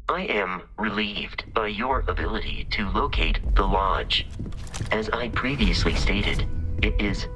I am relieved by your ability to locate the lodge. As I previously stated, it is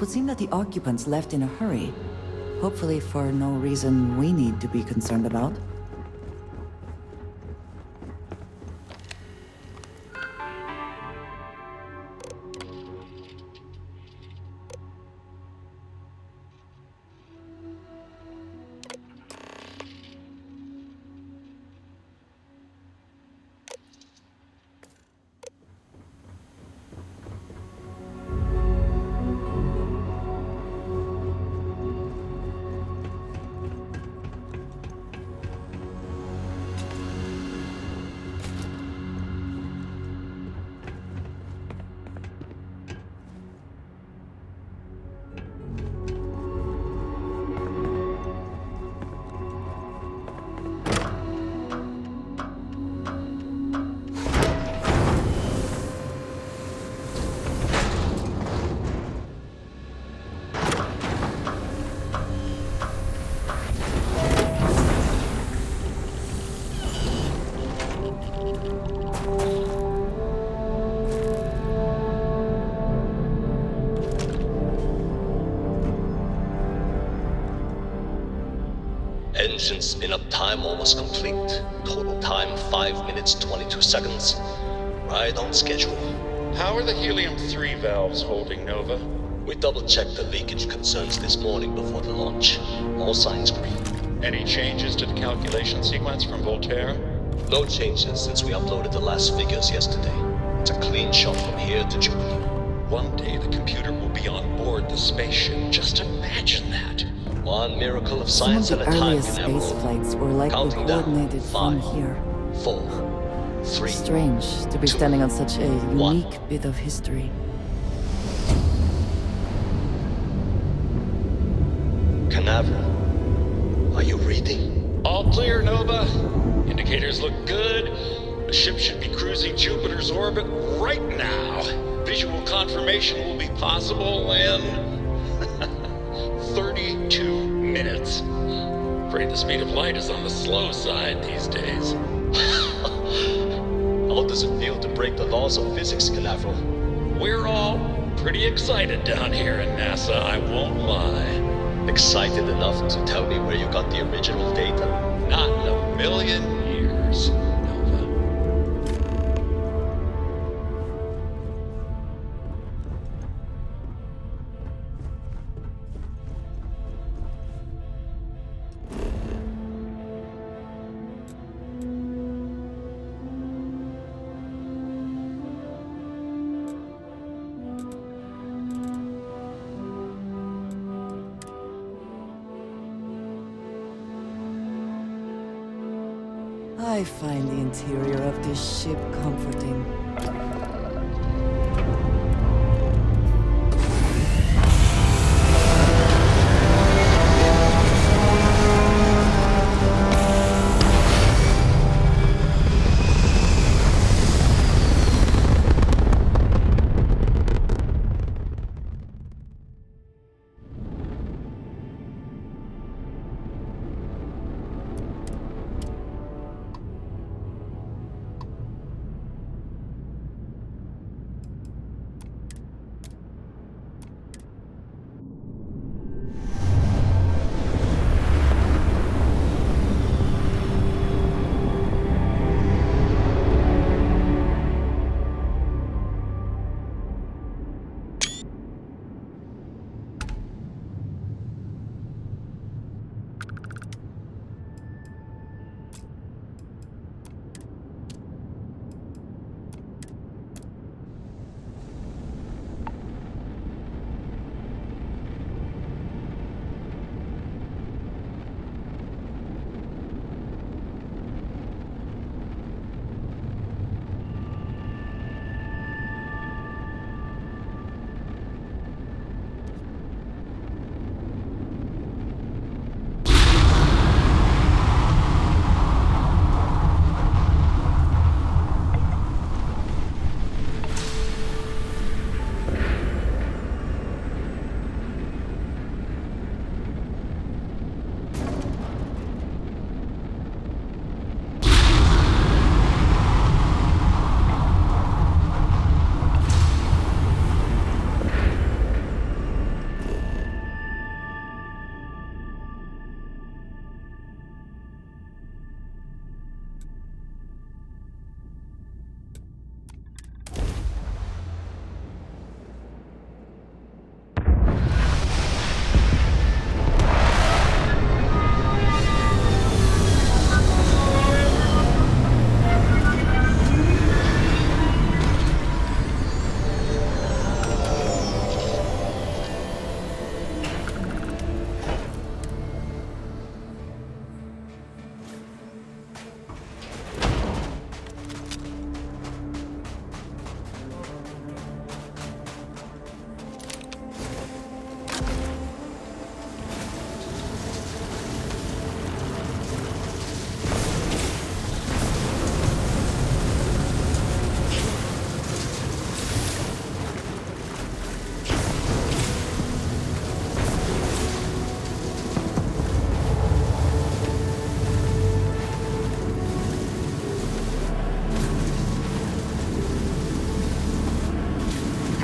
would seem that the occupants left in a hurry. Hopefully for no reason we need to be concerned about. Engine spin-up time almost complete. Total time 5 minutes 22 seconds. Right on schedule. How are the helium-3 valves holding, Nova? We double-checked the leakage concerns this morning before the launch. All signs green. Any changes to the calculation sequence from Voltaire? No changes since we uploaded the last figures yesterday. It's a clean shot from here to Jupiter. One day the computer will be on board the spaceship. Just imagine that. One miracle of science Some at of a the time, earliest space flights were likely Counting down. coordinated from 5, here. 4, 3. Strange to be 2, standing on such a 1. unique bit of history. Canaveral, are you reading? All clear, Nova. Indicators look good. The ship should be cruising Jupiter's orbit right now. Visual confirmation will be possible in 32 minutes. Afraid the speed of light is on the slow side these days. How does it feel to break the laws of physics, Canaveral? We're all pretty excited down here in NASA, I won't lie. Excited enough to tell me where you got the original data? Not in a million years, Nova. I find the interior of this ship comforting.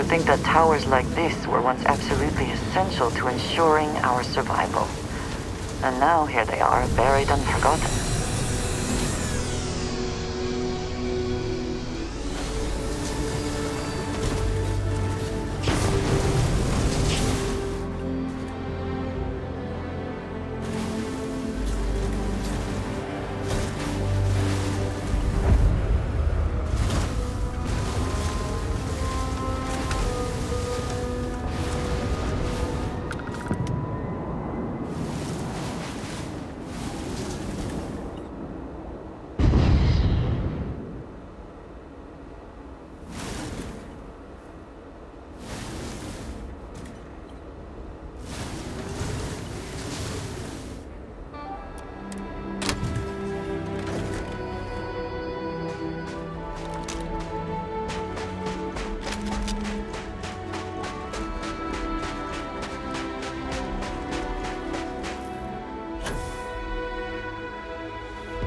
To think that towers like this were once absolutely essential to ensuring our survival. And now here they are, buried and forgotten.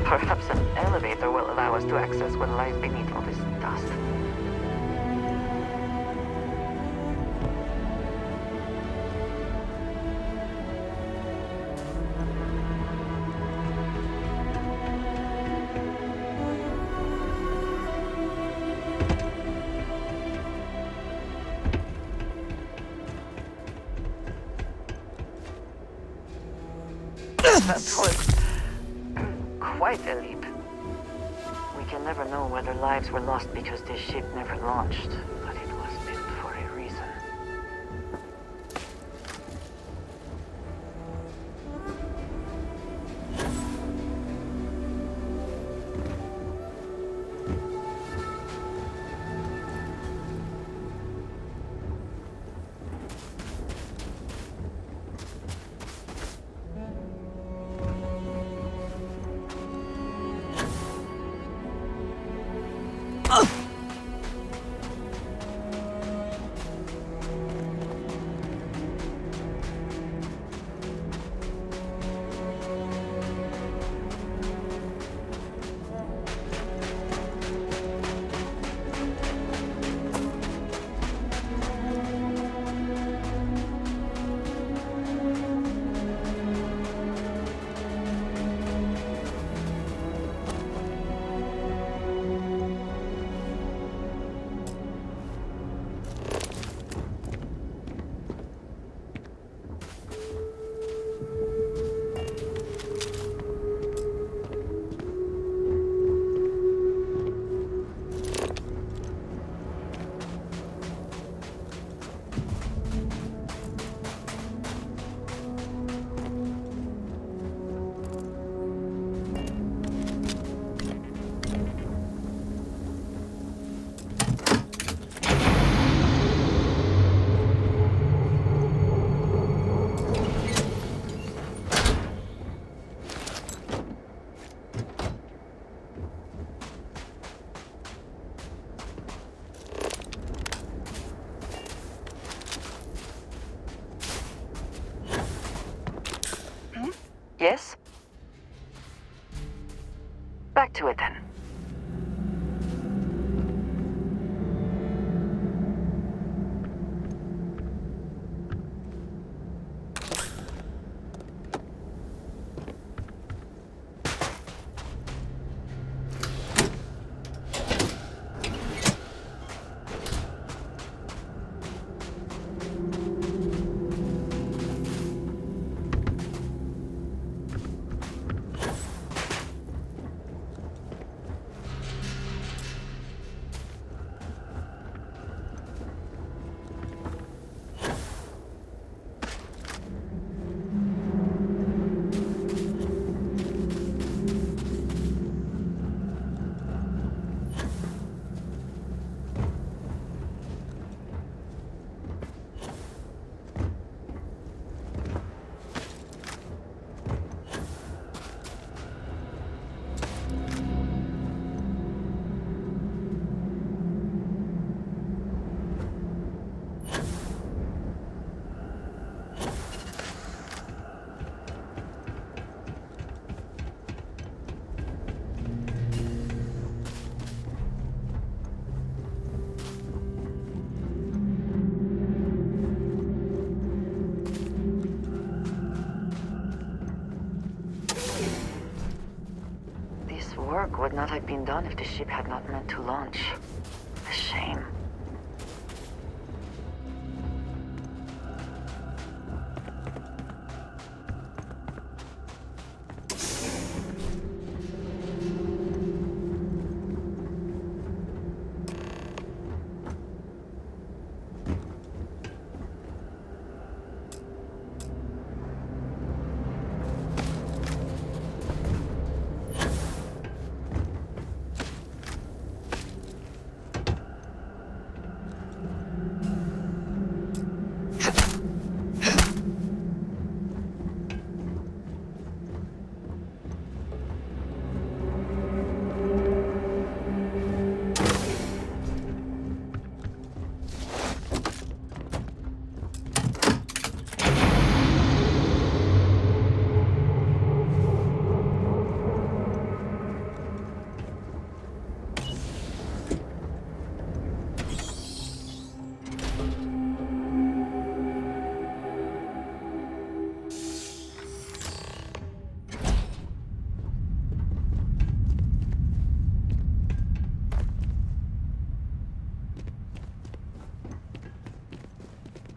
Perhaps an elevator will allow us to access what lies beneath all this dust. That was quite a leap. We can never know whether lives were lost because this ship never launched, but it was built for a reason. Yes? Back to it then. work would not have been done if the ship had not meant to launch. A shame.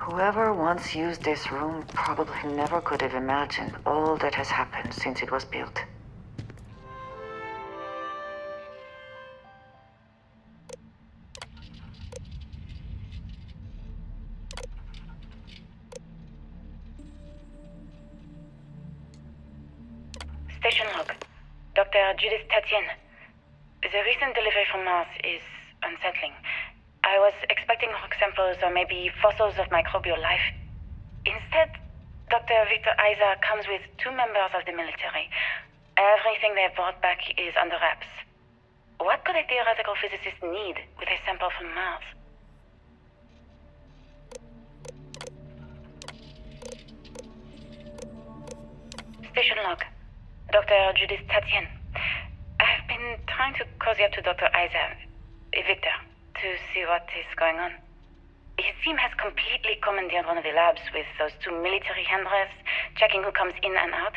Whoever once used this room probably never could have imagined all that has happened since it was built. Station log. Dr. Judith Tatienne. The recent delivery from Mars is unsettling. I was expecting rock samples or maybe fossils of microbial life. Instead, Dr. Victor Isa comes with 2 members of the military. Everything they brought back is under wraps. What could a theoretical physicist need with a sample from Mars? Station log. Dr. Judith Tatienne. I've been trying to cozy up to Dr. Isa, Victor, to see what is going on. His team has completely commandeered one of the labs with those 2 military handlers, checking who comes in and out.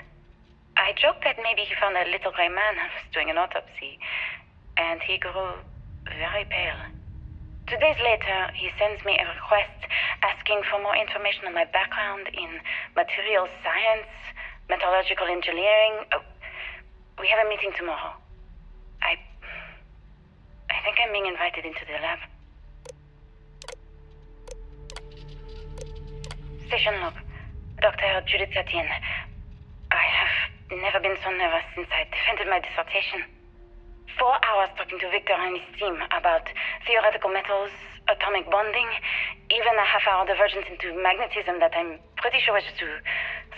I joked that maybe he found a little gray man who was doing an autopsy, and he grew very pale. 2 days later, he sends me a request asking for more information on my background in materials science, metallurgical engineering. Oh, we have a meeting tomorrow. I think I'm being invited into the lab. Station log. Dr. Judith Tatienne. I have never been so nervous since I defended my dissertation. 4 hours talking to Victor and his team about theoretical metals, atomic bonding, even a half-hour divergence into magnetism that I'm pretty sure was just to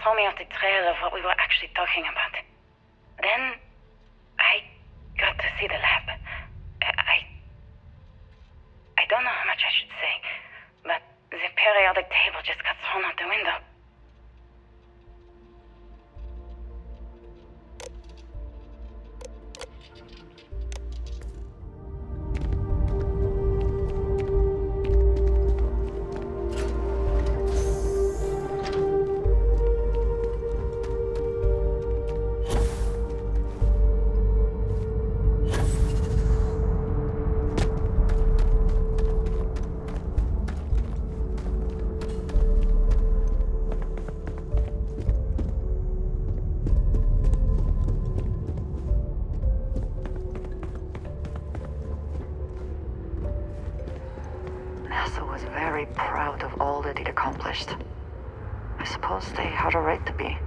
throw me off the trail of what we were actually talking about. Then, I got to see the lab. I don't know how much I should say, but the periodic table just got thrown out the window. I suppose they had a right to be.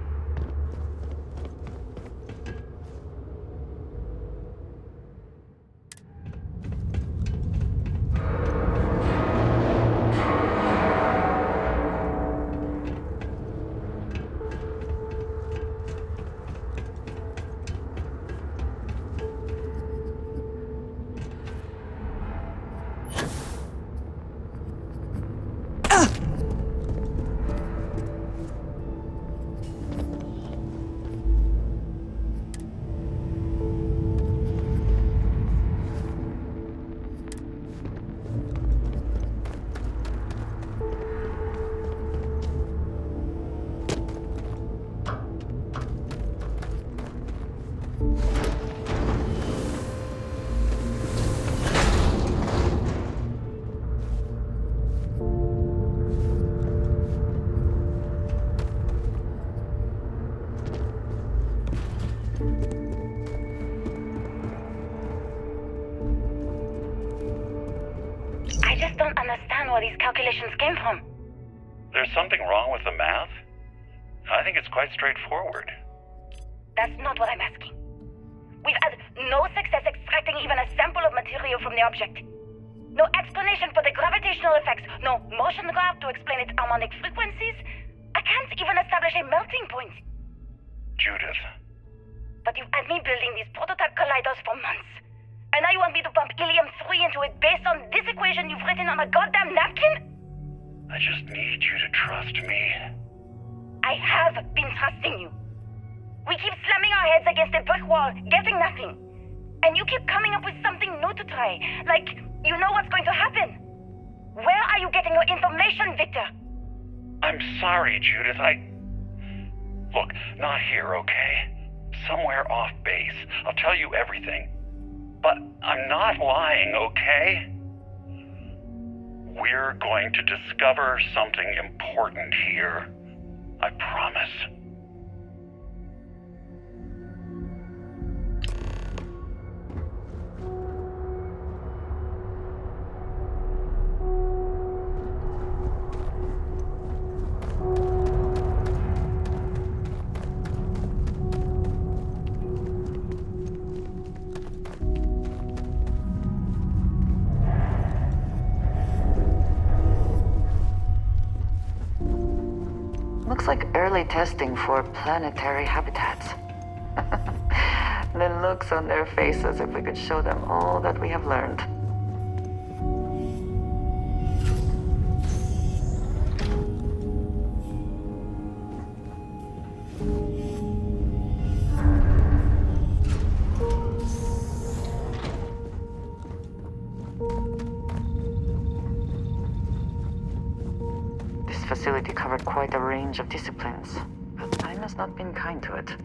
just don't understand where these calculations came from. There's something wrong with the math? I think it's quite straightforward. That's not what I'm asking. We've had no success extracting even a sample of material from the object. No explanation for the gravitational effects, no motion graph to explain its harmonic frequencies. I can't even establish a melting point. Judith. But you've had me building these prototype colliders for months. And now you want me to pump helium-3 into it based on this equation you've written on a goddamn napkin? I just need you to trust me. I have been trusting you. We keep slamming our heads against a brick wall, getting nothing. And you keep coming up with something new to try, like you know what's going to happen. Where are you getting your information, Victor? I'm sorry, Judith. Look, not here, okay? Somewhere off base. I'll tell you everything. But I'm not lying, okay? We're going to discover something important here. I promise. Looks like early testing for planetary habitats. The looks on their faces if we could show them all that we have learned. This facility covered quite a range of disciplines, but time has not been kind to it.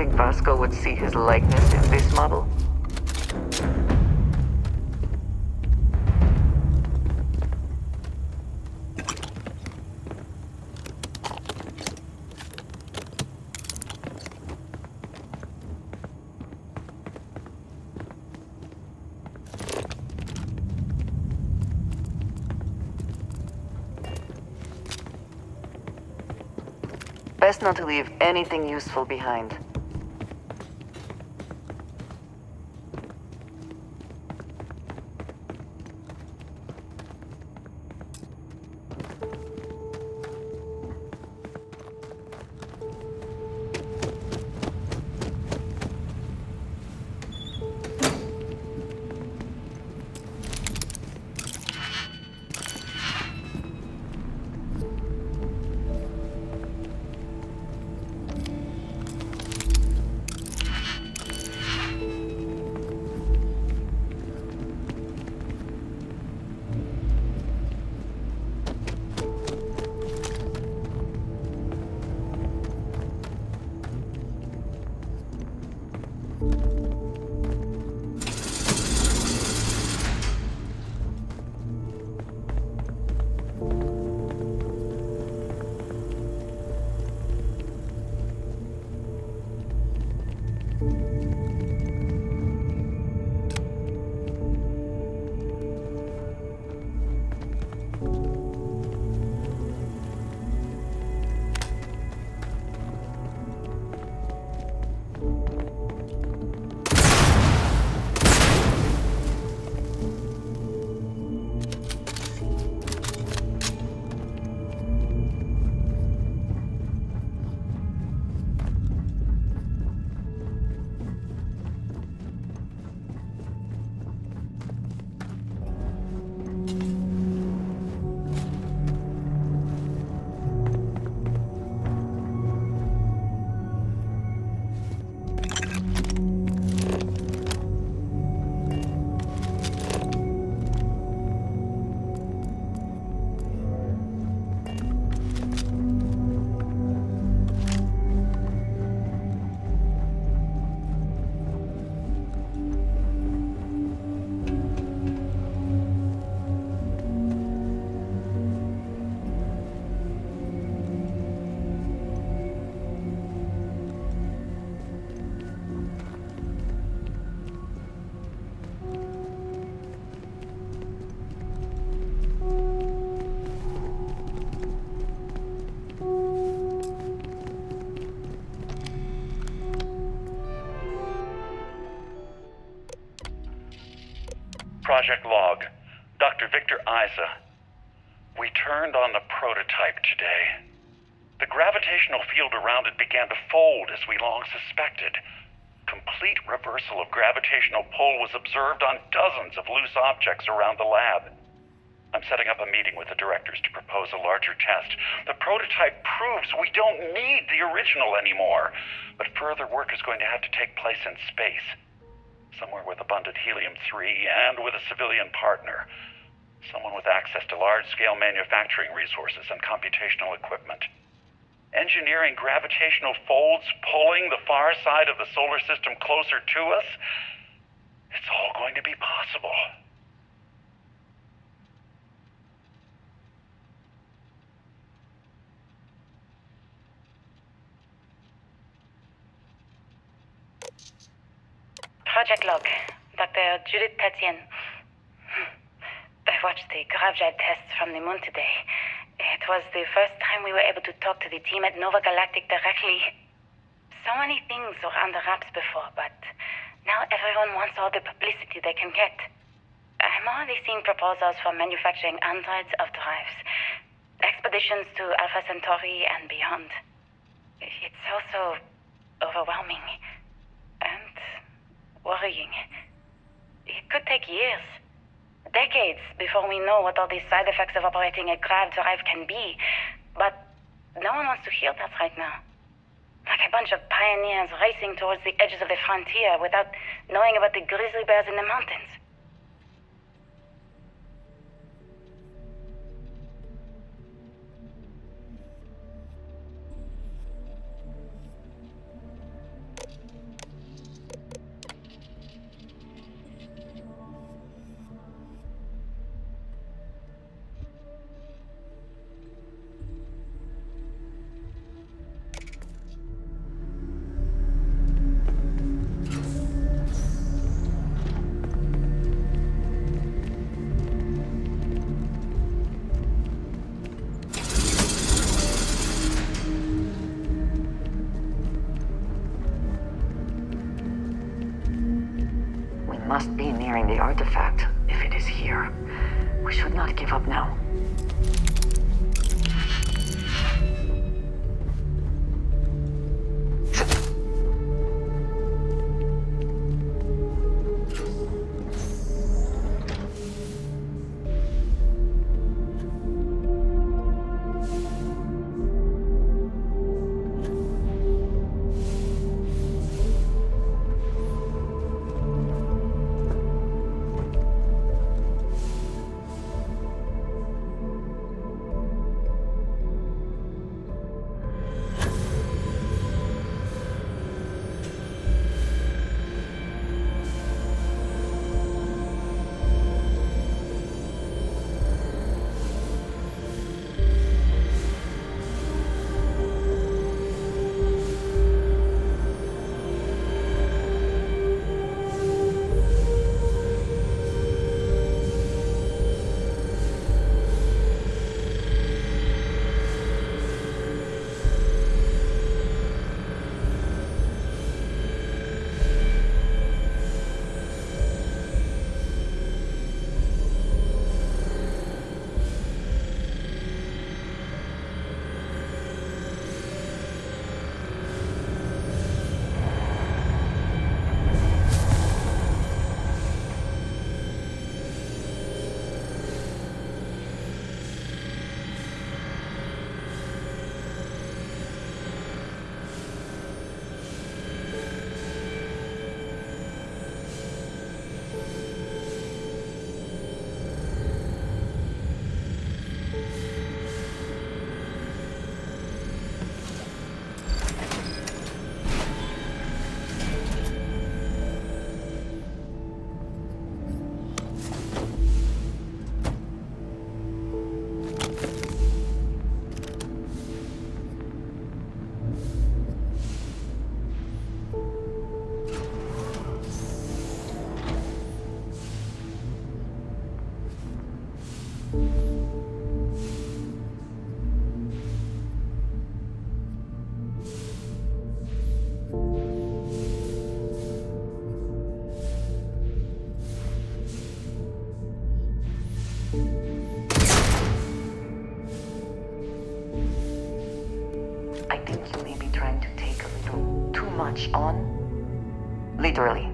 think Vasco would see his likeness in this model? Best not to leave anything useful behind. Project Log, Dr. Victor Isa. We turned on the prototype today. The gravitational field around it began to fold as we long suspected. Complete reversal of gravitational pull was observed on dozens of loose objects around the lab. I'm setting up a meeting with the directors to propose a larger test. The prototype proves we don't need the original anymore, but further work is going to have to take place in space. Somewhere with abundant helium-3 and with a civilian partner. Someone with access to large-scale manufacturing resources and computational equipment. Engineering gravitational folds pulling the far side of the solar system closer to us, it's all going to be possible. Project Log, Dr. Judith Tatien. I watched the gravgel tests from the moon today. It was the first time we were able to talk to the team at Nova Galactic directly. So many things were under wraps before, but now everyone wants all the publicity they can get. I'm already seeing proposals for manufacturing androids of drives, expeditions to Alpha Centauri and beyond. It's also overwhelming and worrying. It could take years, decades, before we know what all these side effects of operating a grav drive can be. But no one wants to hear that right now. Like a bunch of pioneers racing towards the edges of the frontier without knowing about the grizzly bears in the mountains. must be nearing the artifact, if it is here. We should not give up now. On? Literally.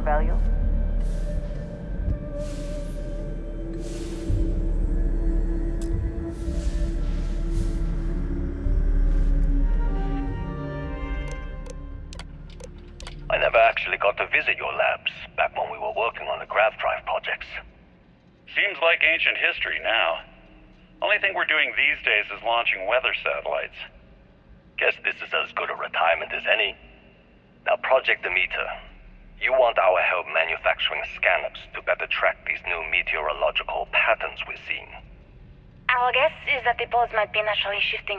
value? I never actually got to visit your labs back when we were working on the grav drive projects. Seems like ancient history now. Only thing we're doing these days is launching weather satellites. Guess this is as good a retirement as any. Now, Project Demeter, you want our help manufacturing scanners to better track these new meteorological patterns we're seeing. Our guess is that the poles might be naturally shifting,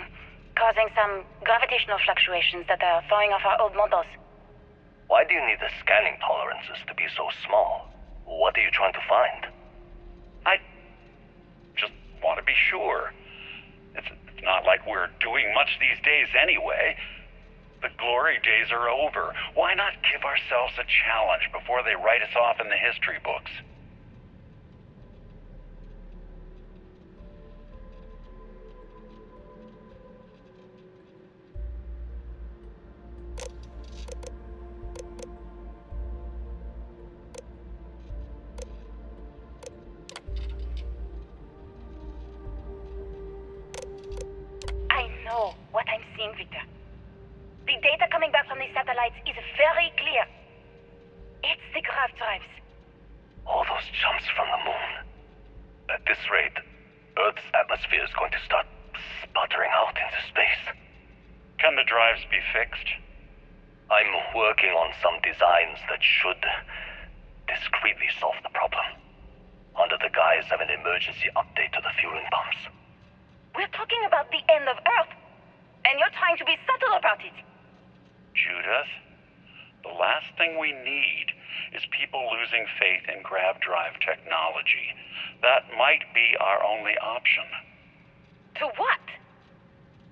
causing some gravitational fluctuations that are throwing off our old models. Why do you need the scanning tolerances to be so small? What are you trying to find? I just want to be sure. It's not like we're doing much these days anyway. The glory days are over. Why not give ourselves a challenge before they write us off in the history books? Know what I'm seeing, Victor. The data coming back from these satellites is very clear. It's the grav drives. All those jumps from the moon. At this rate, Earth's atmosphere is going to start sputtering out into space. Can the drives be fixed? I'm working on some designs that should discreetly solve the problem, under the guise of an emergency update to the fueling pumps. We're talking about the end of Earth, and you're trying to be subtle about it. Judith, the last thing we need is people losing faith in grav drive technology. That might be our only option. To what?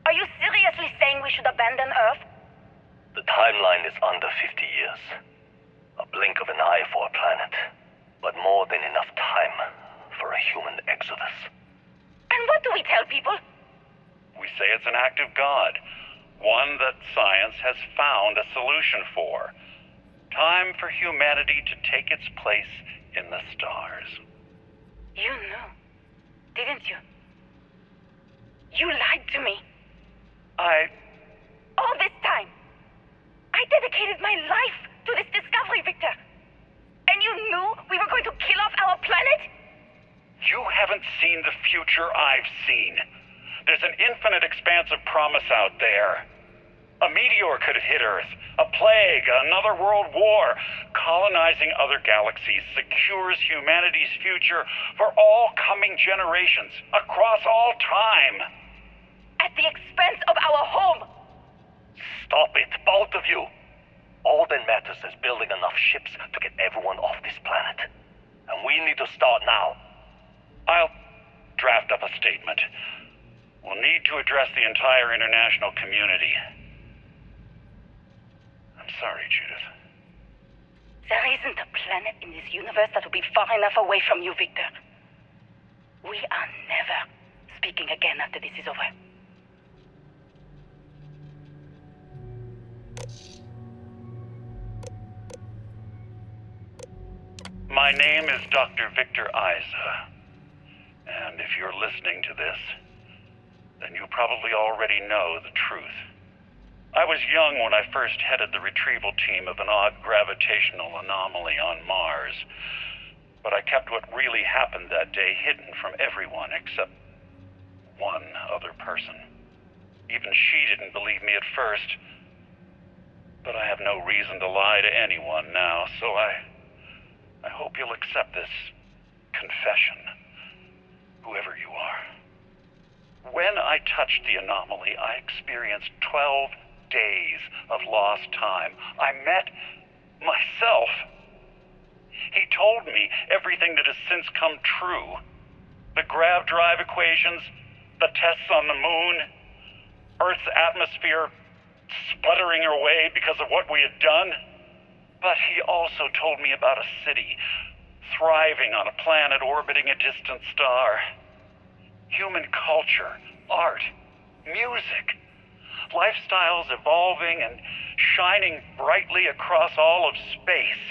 Are you seriously saying we should abandon Earth? The timeline is under 50 years. A blink of an eye for a planet, but more than enough time for a human exodus. And what do we tell people? We say it's an act of God, one that science has found a solution for. Time for humanity to take its place in the stars. You knew, didn't you? You lied to me. All this time, I dedicated my life to this discovery, Victor. And you knew we were going to kill off our planet? You haven't seen the future I've seen. There's an infinite expanse of promise out there. A meteor could have hit Earth, a plague, another world war. Colonizing other galaxies secures humanity's future for all coming generations, across all time. At the expense of our home. Stop it, both of you. All that matters is building enough ships to get everyone off this planet. And we need to start now. I'll draft up a statement. We'll need to address the entire international community. I'm sorry, Judith. There isn't a planet in this universe that will be far enough away from you, Victor. We are never speaking again after this is over. My name is Dr. Victor Isa. And if you're listening to this, then you probably already know the truth. I was young when I first headed the retrieval team of an odd gravitational anomaly on Mars. But I kept what really happened that day hidden from everyone except one other person. Even she didn't believe me at first. But I have no reason to lie to anyone now, so I hope you'll accept this confession, whoever you are. When I touched the anomaly, I experienced 12 days of lost time. I met myself. He told me everything that has since come true. The grav drive equations, the tests on the moon, Earth's atmosphere sputtering away because of what we had done. But he also told me about a city thriving on a planet orbiting a distant star. Human culture, art, music, lifestyles evolving and shining brightly across all of space.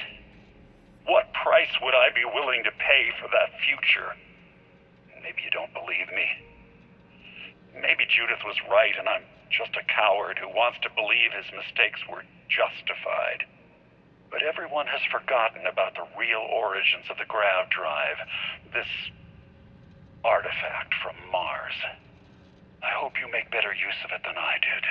What price would I be willing to pay for that future? Maybe you don't believe me. Maybe Judith was right and I'm just a coward who wants to believe his mistakes were justified. But everyone has forgotten about the real origins of the grav drive, this artifact from Mars. I hope you make better use of it than I did.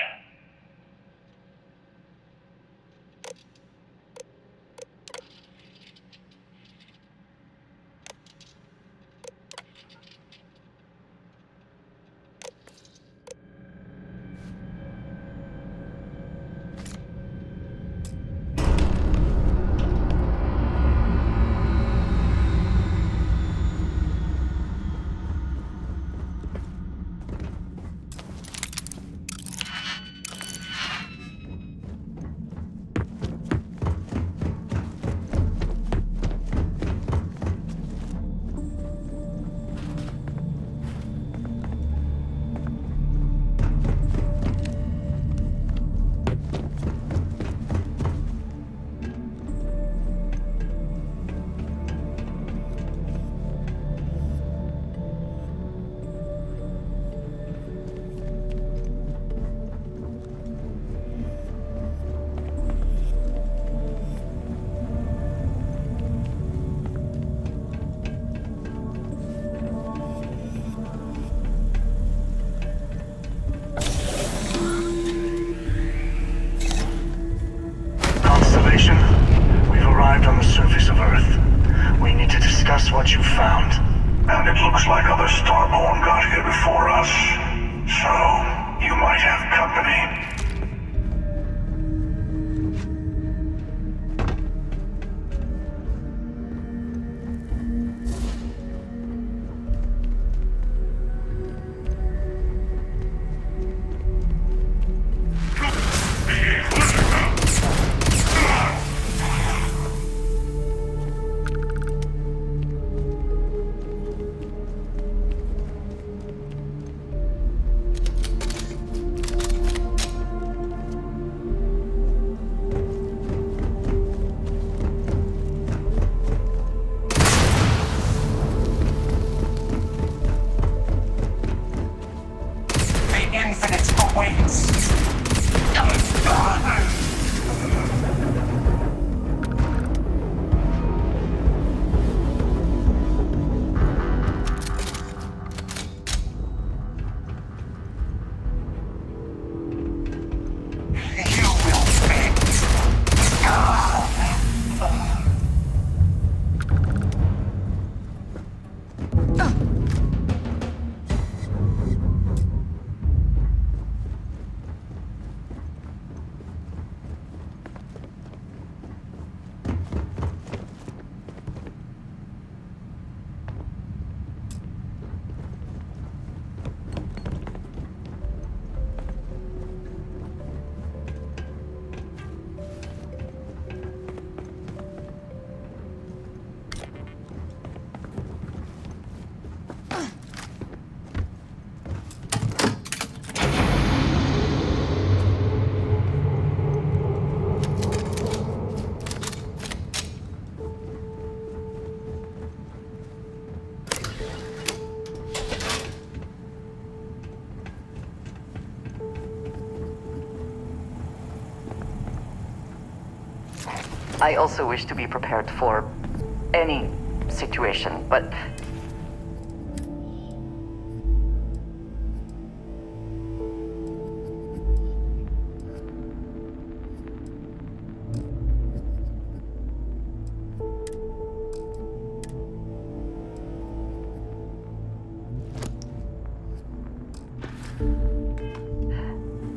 We've arrived on the surface of Earth. We need to discuss what you found. And it looks like other Starborn got here before us. So, you might have company. I also wish to be prepared for any situation, but...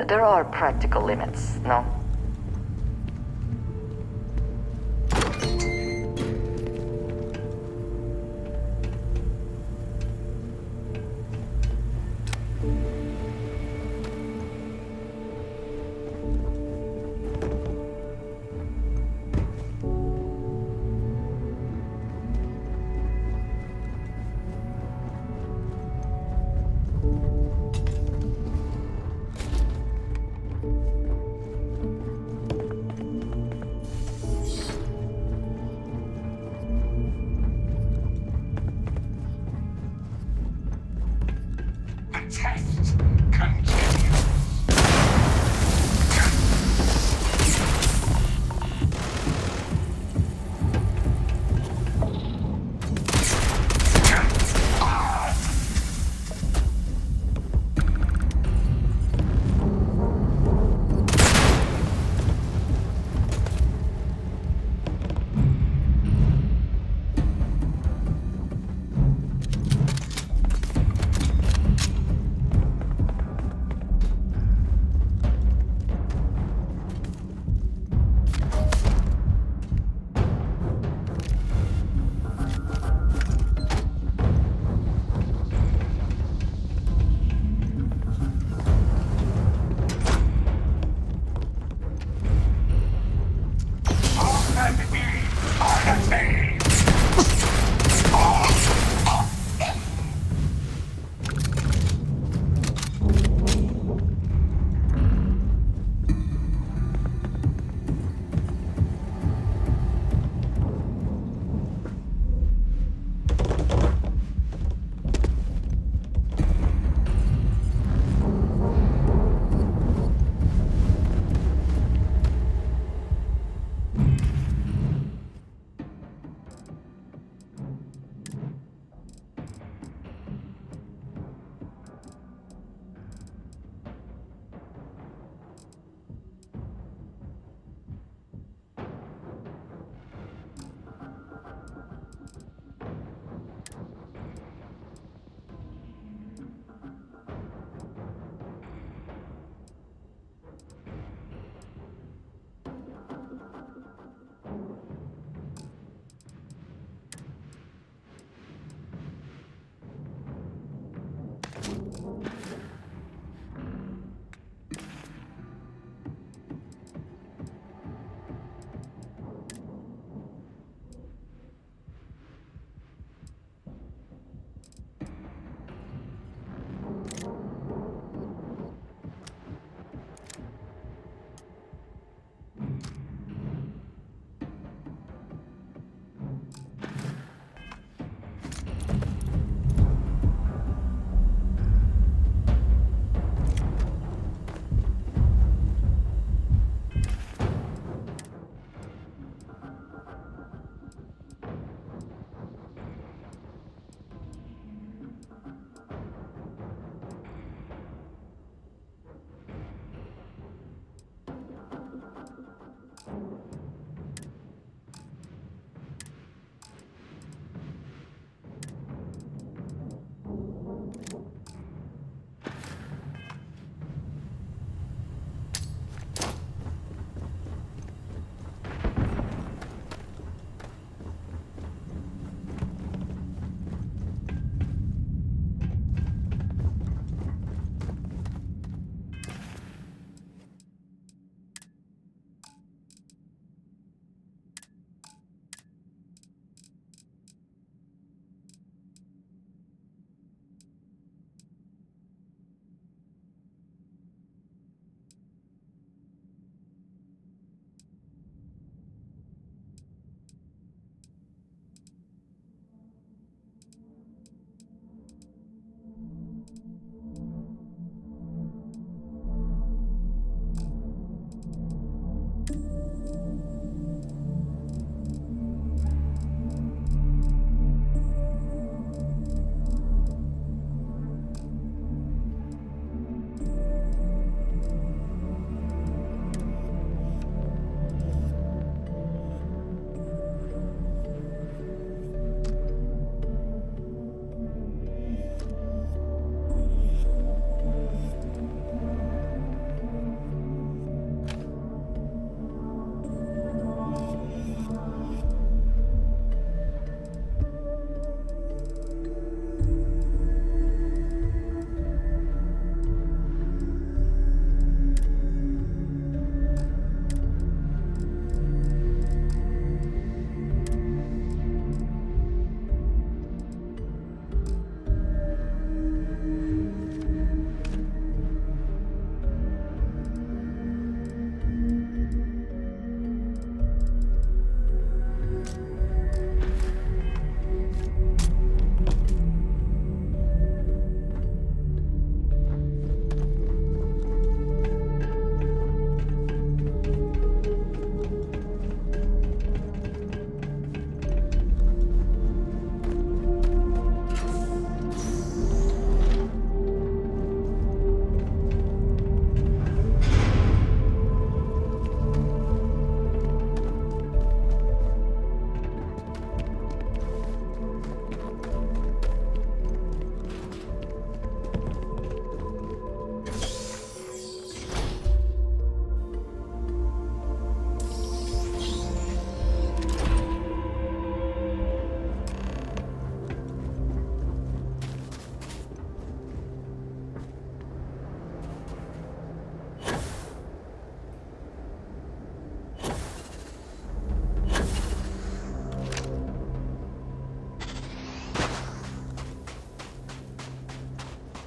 there are practical limits, no? test continues.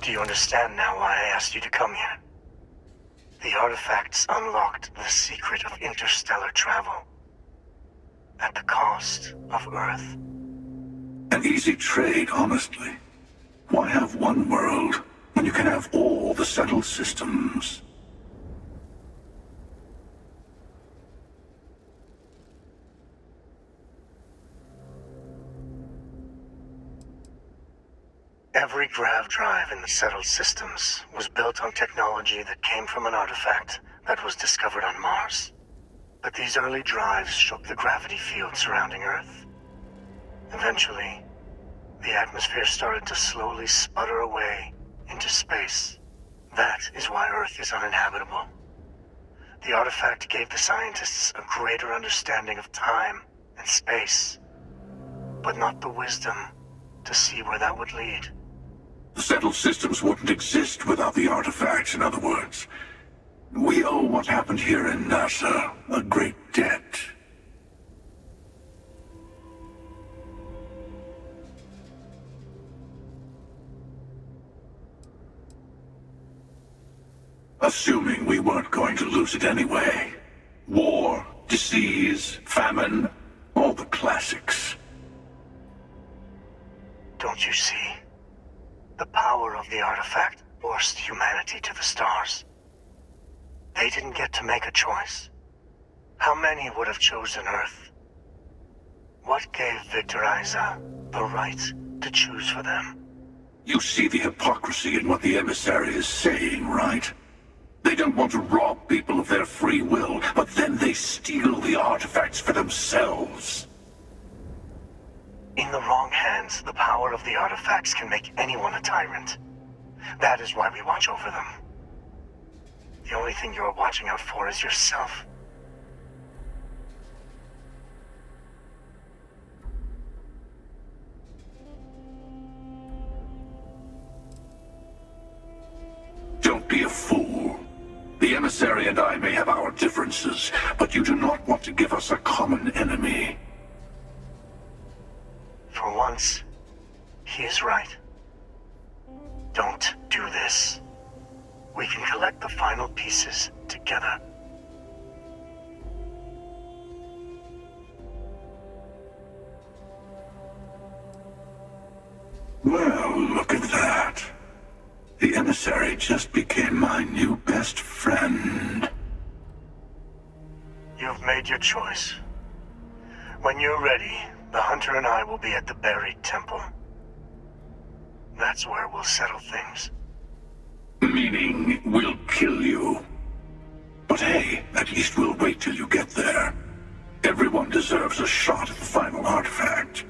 Do you understand now why I asked you to come here? The artifacts unlocked the secret of interstellar travel. At the cost of Earth. An easy trade, honestly. Why have one world when you can have all the settled systems? Every grav drive in the settled systems was built on technology that came from an artifact that was discovered on Mars. But these early drives shook the gravity field surrounding Earth. Eventually, the atmosphere started to slowly sputter away into space. That is why Earth is uninhabitable. The artifact gave the scientists a greater understanding of time and space, but not the wisdom to see where that would lead. The settled systems wouldn't exist without the artifacts, in other words. We owe what happened here in NASA a great debt. Assuming we weren't going to lose it anyway. War, disease, famine, all the classics. Don't you see? The power of the artifact forced humanity to the stars. They didn't get to make a choice. How many would have chosen Earth? What gave Victor Isa the right to choose for them? You see the hypocrisy in what the emissary is saying, right? They don't want to rob people of their free will, but then they steal the artifacts for themselves. In the wrong hands, the power of the artifacts can make anyone a tyrant. That is why we watch over them. The only thing you're watching out for is yourself. Don't be a fool. The emissary and I may have our differences, but you do not want to give us a common enemy. For once, he is right. Don't do this. We can collect the final pieces together. Well, look at that. The emissary just became my new best friend. You've made your choice. When you're ready, the Hunter and I will be at the buried temple. That's where we'll settle things. Meaning, we'll kill you. But hey, at least we'll wait till you get there. Everyone deserves a shot at the final artifact.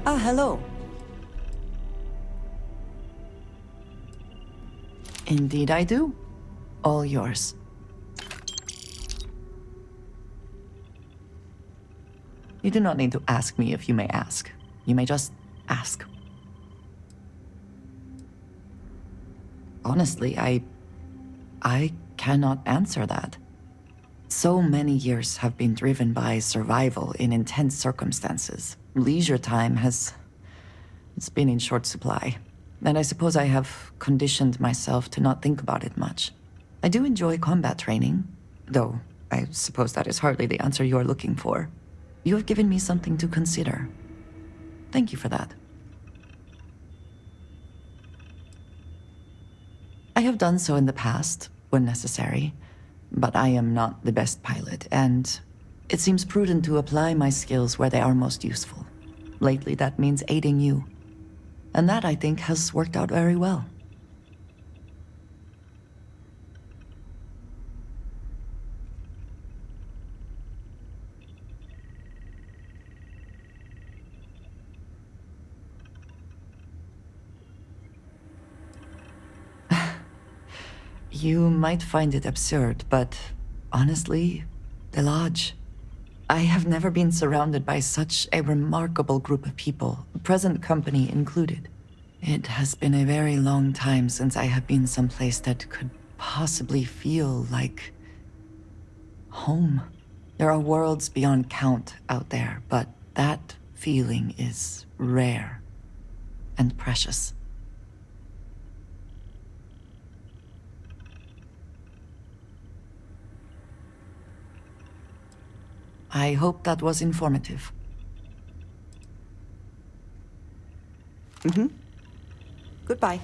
Ah, hello. Indeed I do. All yours. You do not need to ask me if you may ask. You may just ask. Honestly, I cannot answer that. So many years have been driven by survival in intense circumstances. Leisure time it's been in short supply. And I suppose I have conditioned myself to not think about it much. I do enjoy combat training, though I suppose that is hardly the answer you are looking for. You have given me something to consider. Thank you for that. I have done so in the past, when necessary, but I am not the best pilot, and it seems prudent to apply my skills where they are most useful. Lately, that means aiding you. And that, I think, has worked out very well. You might find it absurd, but honestly, the Lodge. I have never been surrounded by such a remarkable group of people, present company included. It has been a very long time since I have been someplace that could possibly feel like home. There are worlds beyond count out there, but that feeling is rare and precious. I hope that was informative. Goodbye.